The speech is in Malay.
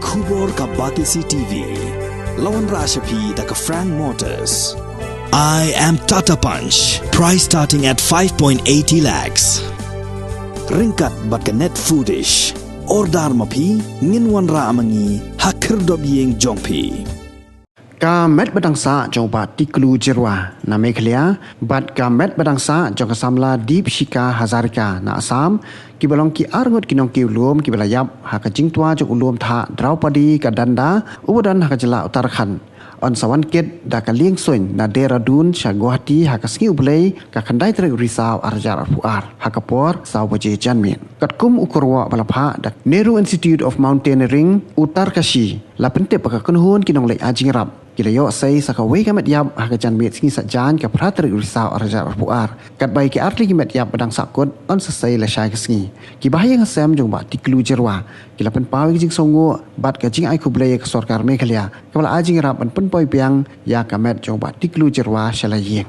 Kubor ka Batisi TV. Lawan Rashapi da ka Frank Motors. I am Tata Punch. Price starting at 5.80 lakhs. Ringkat bat ka Net Foodish. Ordar mapi nginwan ra amangi hakir dob yeng jongpi. Ka met badangsa jong ba tiklu jirwa na Meghalaya bat ka met badangsa jong kasamla Deep Shika Hazarika na Assam kibalong ki arngot kinong ki ulum ki belayap ha ka jingtwa jong ulum tha Draupadi ka danda ubadan ha ka jela Uttarakhand on sawanket da ka lieng soin na Dehradun sha Guwahati ha ka sngi ublei ka khandai trek Risau arjar arpuar ha ka por saw baje janmin katkum ukurwa balapha da Nehru Institute of Mountaineering Uttarkashi la pente pa ka kunhun kinong lei ajingrap kilayo say sa kaway ka medyap ha ka janmit sngi sa jan ka pratrik Risau arjar arpuar kat bai ki arli ki medyap badang sakut on sa say la shay ka sngi ki bahaya nga sem jong ba tiklu jirwa kila pen pawi jing songo bat ka jing ai kublai ka sarkar Meghalaya kabala ajingrap an pen poi piang ya ka met jong ba tiklu jirwa shalayeng